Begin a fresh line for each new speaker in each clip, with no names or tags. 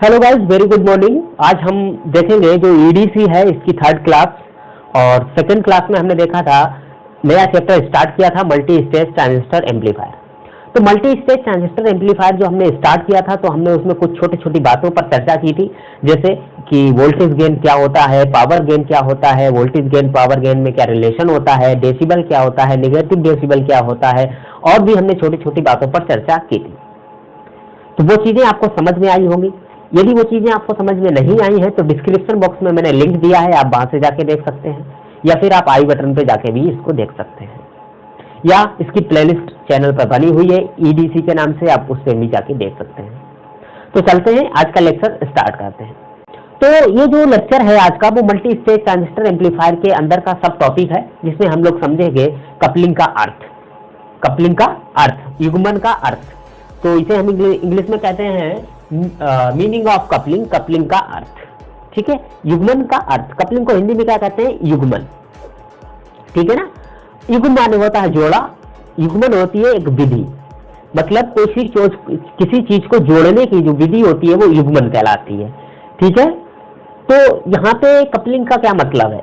Hello guys, very good morning. आज हम देखेंगे जो ईडीसी है इसकी थर्ड क्लास, और सेकंड क्लास में हमने देखा था नया चैप्टर स्टार्ट किया था मल्टी स्टेज ट्रांजिस्टर एम्पलीफायर। तो मल्टी स्टेज ट्रांजिस्टर एम्पलीफायर जो हमने स्टार्ट किया था तो हमने उसमें कुछ छोटी छोटी बातों पर चर्चा की थी, जैसे कि वोल्टेज गेन क्या होता है, पावर गेन क्या होता है, वोल्टेज गेन पावर गेन में क्या रिलेशन होता है, डेसिबल क्या होता है, नेगेटिव डेसिबल क्या होता है, और भी हमने छोटी छोटी बातों पर चर्चा की थी। तो वो चीजें आपको समझ में आई होंगी। यदि वो चीजें आपको समझ में नहीं आई हैं तो डिस्क्रिप्शन बॉक्स में मैंने लिंक दिया है, आप वहां से जाके देख सकते हैं, या फिर आप आई बटन पे जाके भी इसको देख सकते हैं, या इसकी प्लेलिस्ट चैनल पर बनी हुई है ईडीसी के नाम से, आप उस पर भी जाके देख सकते हैं। तो चलते हैं, आज का लेक्चर स्टार्ट करते हैं। तो ये जो लेक्चर है आज का, वो मल्टी स्टेज ट्रांजिस्टर एम्पलीफायर के अंदर का सब टॉपिक है, जिसमें हम लोग समझेंगे कपलिंग का अर्थ, युग्मन का अर्थ। तो इसे हम इंग्लिश में कहते हैं मीनिंग ऑफ कपलिंग का अर्थ। ठीक है, युग्मन का अर्थ। कपलिंग को हिंदी में क्या कहते हैं? युग्मन। ठीक है ना। युग्म माने होता है जोड़ा, युग्मन होती है एक विधि, मतलब किसी चीज को जोड़ने की जो विधि होती है वो युग्मन कहलाती है। ठीक है। तो यहाँ पे कपलिंग का क्या मतलब है?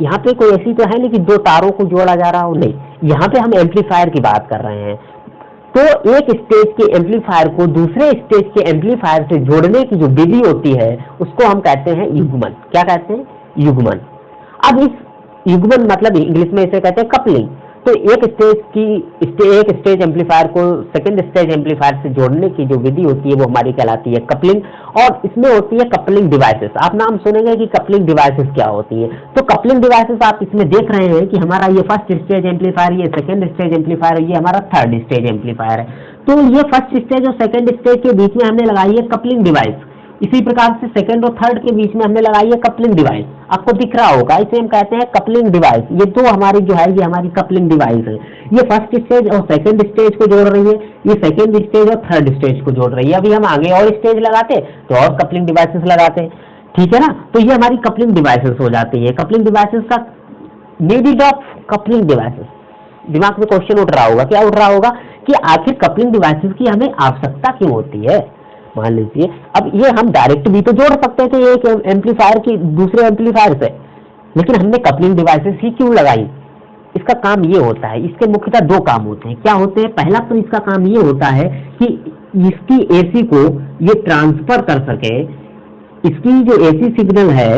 यहाँ पे कोई ऐसी तो है नहीं कि दो तारों को जोड़ा जा रहा हो, नहीं। यहाँ पे हम एम्पलीफायर की बात कर रहे हैं। तो एक स्टेज के एम्पलीफायर को दूसरे स्टेज के एम्पलीफायर से जोड़ने की जो विधि होती है उसको हम कहते हैं युग्मन। क्या कहते हैं? युग्मन। अब इस युग्मन मतलब इंग्लिश में इसे कहते हैं कपलिंग। तो एक स्टेज एम्पलीफायर को सेकंड स्टेज एम्पलीफायर से जोड़ने की जो विधि होती है वो हमारी कहलाती है कपलिंग, और इसमें होती है कपलिंग डिवाइसेस। आप नाम सुनेंगे कि कपलिंग डिवाइसेस क्या होती है। तो कपलिंग डिवाइसेस आप इसमें देख रहे हैं कि हमारा ये फर्स्ट स्टेज एम्पलीफायर, ये सेकंड स्टेज एम्पलीफायर, ये हमारा थर्ड स्टेज एम्पलीफायर है। तो ये फर्स्ट स्टेज और सेकंड स्टेज के बीच में हमने लगाई है कपलिंग डिवाइस। इसी प्रकार से सेकंड और थर्ड के बीच में हमने लगाई है कपलिंग डिवाइस। आपको दिख रहा होगा, इसे हम कहते हैं कपलिंग डिवाइस। ये तो हमारी जो है ये हमारी कपलिंग डिवाइस है। ये फर्स्ट स्टेज और सेकंड स्टेज को जोड़ रही है, ये सेकंड स्टेज और थर्ड स्टेज को जोड़ रही है। अभी हम आगे और स्टेज लगाते तो और कपलिंग डिवाइसेस लगाते। ठीक है ना। तो ये हमारी कपलिंग डिवाइसेस हो जाती है। कपलिंग डिवाइसेस का नीड ऑफ कपलिंग डिवाइसेस, दिमाग में क्वेश्चन उठ रहा होगा। क्या उठ रहा होगा कि आखिर कपलिंग डिवाइसेस की हमें आवश्यकता क्यों होती है? मान लीजिए अब ये हम डायरेक्ट भी तो जोड़ सकते थे एक एम्पलीफायर की दूसरे एम्पलीफायर से, लेकिन हमने कपलिंग डिवाइसेस ही क्यों लगाई? इसका काम ये होता है, इसके मुख्यतः दो काम होते हैं। क्या होते हैं? पहला तो इसका काम ये होता है कि इसकी एसी को ये ट्रांसफर कर सके, इसकी जो एसी सिग्नल है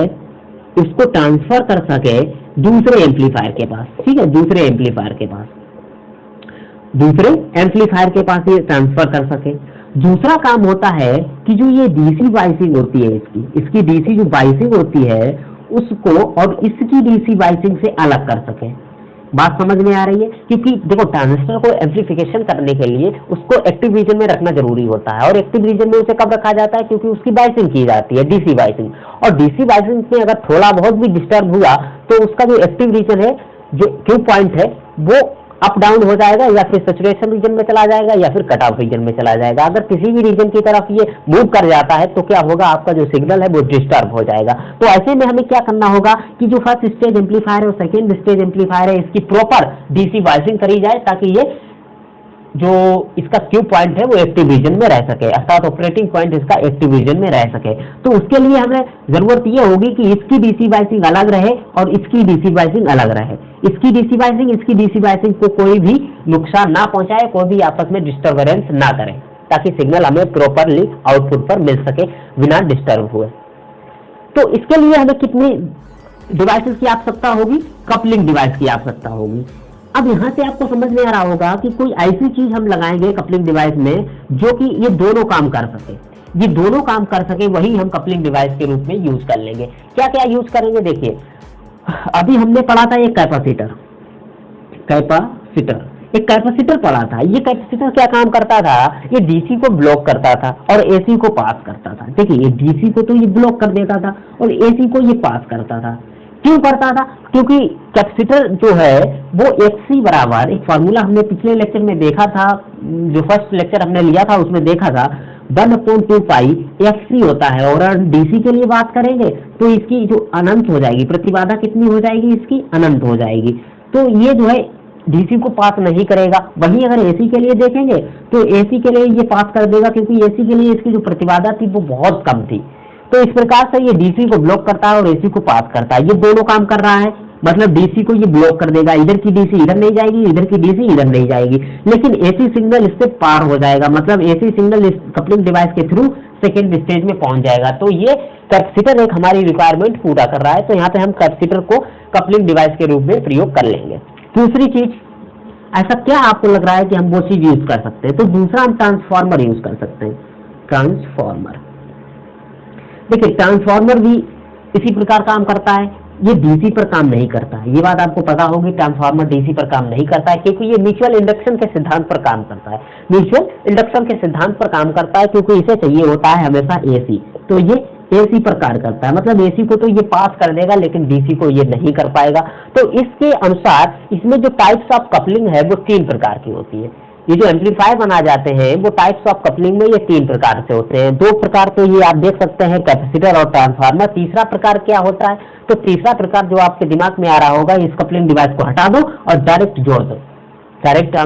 उसको ट्रांसफर कर सके दूसरे एम्पलीफायर के पास। ठीक है, दूसरे एम्पलीफायर के पास ये ट्रांसफर कर सके। दूसरा काम होता है कि जो ये डीसी बाइसिंग होती है, इसकी डीसी जो बाइसिंग होती है उसको और इसकी डीसी बाइसिंग से अलग कर सके। बात समझ में आ रही है? क्योंकि देखो, ट्रांजिस्टर को एम्पलीफिकेशन करने के लिए उसको एक्टिव रीजन में रखना जरूरी होता है, और एक्टिव रीजन में उसे कब रखा जाता है? क्योंकि उसकी बाइसिंग की जाती है, डीसी बाइसिंग। और डीसी बाइसिंग में अगर थोड़ा बहुत भी डिस्टर्ब हुआ तो उसका जो एक्टिव रीजन है, जो क्यू पॉइंट है, वो अप डाउन हो जाएगा, या फिर सैचुरेशन रीजन में चला जाएगा, या फिर कट ऑफ रीजन में चला जाएगा। अगर किसी भी रीजन की तरफ ये मूव कर जाता है तो क्या होगा? आपका जो सिग्नल है वो डिस्टर्ब हो जाएगा। तो ऐसे में हमें क्या करना होगा कि जो फर्स्ट स्टेज एम्पलीफायर और सेकंड स्टेज एम्पलीफायर है इसकी प्रॉपर डीसी बाइसिंग करी जाए, ताकि ये जो इसका क्यू पॉइंट है वो एक्टिव रीजन में रह सके, अर्थात ऑपरेटिंग पॉइंट इसका एक्टिव रीजन में रह सके। तो उसके लिए हमें जरूरत ये होगी कि इसकी डीसी बाइसिंग अलग रहे और इसकी डीसी बाइसिंग अलग रहे। इसकी डीसी बाइसिंग को कोई भी नुकसान ना पहुंचाए, कोई भी आपस में डिस्टर्बेंस ना करे, ताकि सिग्नल हमें प्रॉपरली आउटपुट पर मिल सके बिना डिस्टर्ब हुए। तो इसके लिए हमें कितनी डिवाइसेस की आवश्यकता होगी? कपलिंग डिवाइस की आवश्यकता होगी। अब यहाँ से आपको समझ में आ रहा होगा कि कोई ऐसी चीज हम लगाएंगे कपलिंग डिवाइस में जो कि ये दोनों काम कर सके, वही हम कपलिंग डिवाइस के रूप में यूज कर लेंगे। क्या क्या यूज करेंगे? देखिए, अभी हमने पढ़ा था एक कैपेसिटर पढ़ा था। ये कैपेसिटर क्या काम करता था? ये डीसी को ब्लॉक करता था और एसी को पास करता था। देखिए, ये डीसी को तो ये ब्लॉक कर देता था और एसी को ये पास करता था। क्यों करता था? क्योंकि कैपेसिटर जो है वो XC बराबर, एक फॉर्मूला हमने पिछले लेक्चर में देखा था, जो फर्स्ट लेक्चर हमने लिया था उसमें देखा था, 1/2 पाई XC होता है। और डीसी के लिए बात करेंगे तो इसकी जो अनंत हो जाएगी, प्रतिबाधा कितनी हो जाएगी? इसकी अनंत हो जाएगी। तो ये जो है डीसी को पास नहीं करेगा। वहीं अगर एसी के लिए देखेंगे तो एसी के लिए ये पास कर देगा, क्योंकि एसी के लिए इसकी जो प्रतिबाधा थी वो बहुत कम थी। तो इस प्रकार से ये डीसी को ब्लॉक करता है और एसी को पास करता है, ये दोनों काम कर रहा है। मतलब डीसी को ये ब्लॉक कर देगा, इधर की डीसी इधर नहीं जाएगी, इधर की डीसी इधर नहीं जाएगी, लेकिन एसी सिग्नल इससे पार हो जाएगा। मतलब एसी सिग्नल इस कपलिंग डिवाइस के थ्रू सेकेंड स्टेज में पहुंच जाएगा। तो ये कैपेसिटर एक हमारी रिक्वायरमेंट पूरा कर रहा है, तो यहाँ पे हम कैपेसिटर को कपलिंग डिवाइस के रूप में प्रयोग कर लेंगे। दूसरी चीज, ऐसा क्या आपको लग रहा है कि हम वो चीज यूज कर सकते हैं? तो दूसरा हम ट्रांसफार्मर यूज कर सकते हैं। ट्रांसफार्मर, देखिए ट्रांसफार्मर भी इसी प्रकार काम करता है, ये डीसी पर काम नहीं करता है। ये बात आपको पता होगी, ट्रांसफार्मर डीसी पर काम नहीं करता है, क्योंकि ये म्यूचुअल इंडक्शन के सिद्धांत पर काम करता है। म्यूचुअल इंडक्शन के सिद्धांत पर काम करता है, क्योंकि इसे चाहिए होता है हमेशा एसी, तो ये एसी पर कार्य करता है। मतलब एसी को तो ये पास कर देगा, लेकिन डीसी को ये नहीं कर पाएगा। तो इसके अनुसार इसमें जो टाइप्स ऑफ कपलिंग है वो 3 प्रकार की होती है। ये जो एम्पलीफायर बना जाते हैं वो टाइप्स ऑफ कपलिंग में ये 3 प्रकार से होते हैं। 2 प्रकार तो ये आप देख सकते हैं, कैपेसिटर और ट्रांसफार्मर। तीसरा प्रकार क्या होता है? तो तीसरा प्रकार जो आपके दिमाग में आ रहा होगा, इस कपलिंग डिवाइस को हटा दो और डायरेक्ट जोड़ दो। डायरेक्ट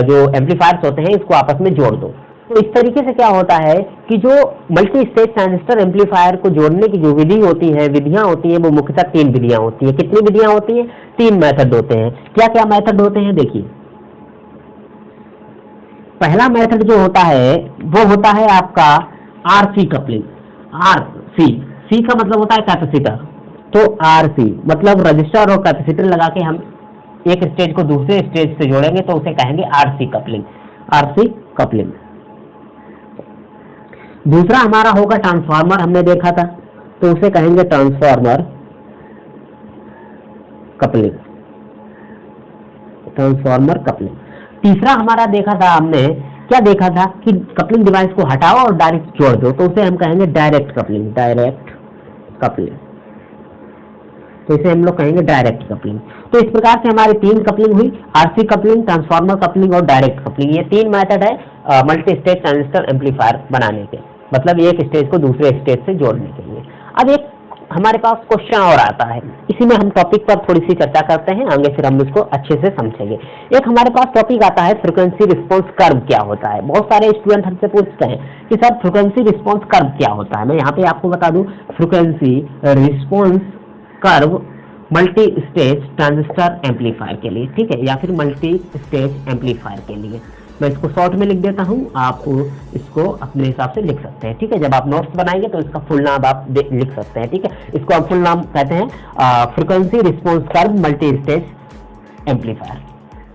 जो एम्पलीफायर्स होते हैं इसको आपस में जोड़ दो। तो इस तरीके से क्या होता है कि जो मल्टी स्टेज ट्रांजिस्टर एम्पलीफायर को जोड़ने की जो विधि होती है, विधियां होती हैं, वो मुख्यतः 3 विधियां होती है। कितनी विधियां होती हैं? 3 मेथड होते हैं। क्या क्या मेथड होते हैं? देखिए, पहला मेथड जो होता है वो होता है आपका आरसी कपलिंग। आरसी, सी का मतलब होता है कैपेसिटर, तो आरसी मतलब रजिस्टर और कैपेसिटर लगा के हम एक स्टेज को दूसरे स्टेज से जोड़ेंगे तो उसे कहेंगे आरसी कपलिंग। RC coupling. दूसरा हमारा होगा ट्रांसफार्मर, हमने देखा था, तो उसे कहेंगे ट्रांसफार्मर कपलिंग। Transformer coupling. तीसरा हमारा देखा था हमने, क्या देखा था कि कपलिंग डिवाइस को हटाओ और डायरेक्ट जोड़ दो, तो उसे हम कहेंगे डायरेक्ट कपलिंग। डायरेक्ट कपलिंग, तो इसे हम लोग कहेंगे डायरेक्ट कपलिंग। तो इस प्रकार से हमारी 3 कपलिंग हुई, आरसी कपलिंग, ट्रांसफार्मर कपलिंग और डायरेक्ट कपलिंग। ये 3 मेथड है मल्टी स्टेज ट्रांजिस्टर एम्पलीफायर बनाने के, मतलब एक स्टेज को दूसरे स्टेज से जोड़ने के लिए। अब एक हमारे पास क्वेश्चन और आता है, इसी में हम टॉपिक पर थोड़ी सी चर्चा करते हैं, आगे फिर हम इसको अच्छे से समझेंगे। एक हमारे पास टॉपिक आता है फ्रीक्वेंसी रिस्पांस कर्व क्या होता है। बहुत सारे स्टूडेंट हमसे पूछते हैं कि सर फ्रीक्वेंसी रिस्पांस कर्व क्या होता है। मैं यहाँ पे आपको बता दूं, frequency response curve multi stage transistor amplifier के लिए, ठीक है, या फिर मल्टी स्टेज एम्पलीफायर के लिए। मैं इसको शॉर्ट में लिख देता हूं, आप इसको अपने हिसाब से लिख सकते हैं, ठीक है। जब आप नोट्स बनाएंगे तो इसका फुल नाम आप लिख सकते हैं, ठीक है। इसको हम फुल नाम कहते हैं frequency response curve multi stage amplifier.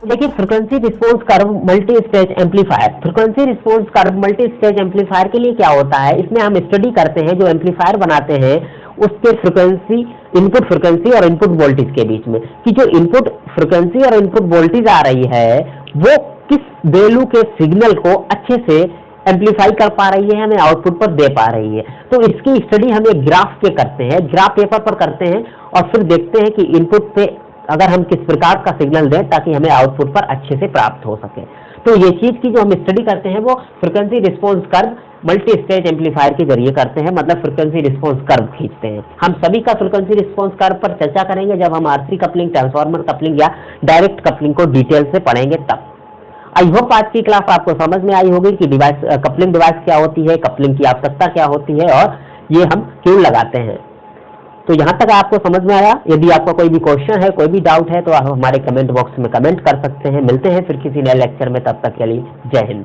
देखिए, frequency response curve multi stage amplifier, frequency response curve multi stage amplifier के लिए क्या होता है, इसमें हम स्टडी करते हैं जो एम्पलीफायर बनाते हैं उसके फ्रीक्वेंसी, इनपुट फ्रीक्वेंसी और इनपुट वोल्टेज के बीच में, कि जो इनपुट फ्रीक्वेंसी और इनपुट वोल्टेज आ रही है वो किस वैल्यू के सिग्नल को अच्छे से एम्पलीफाई कर पा रही है, हमें आउटपुट पर दे पा रही है। तो इसकी स्टडी हम एक ग्राफ पे करते हैं, ग्राफ पेपर पर करते हैं और फिर देखते हैं कि इनपुट पे अगर हम किस प्रकार का सिग्नल दें ताकि हमें आउटपुट पर अच्छे से प्राप्त हो सके। तो ये चीज की जो हम स्टडी करते हैं वो frequency response curve multi stage amplifier के जरिए करते हैं, मतलब फ्रीक्वेंसी रिस्पांस कर्व खींचते हैं। हम सभी का फ्रीक्वेंसी रिस्पांस कर्व पर चर्चा करेंगे जब हम आरसी कपलिंग, ट्रांसफार्मर कपलिंग या डायरेक्ट कपलिंग को डिटेल से पढ़ेंगे तब। आई होप आज की क्लास आपको समझ में आई होगी कि डिवाइस कपलिंग डिवाइस क्या होती है, कपलिंग की आवश्यकता क्या होती है और ये हम क्यों लगाते हैं। तो यहाँ तक आपको समझ में आया। यदि आपका कोई भी क्वेश्चन है, कोई भी डाउट है तो आप हमारे कमेंट बॉक्स में कमेंट कर सकते हैं। मिलते हैं फिर किसी नए लेक्चर में, तब तक के लिए जय हिंद।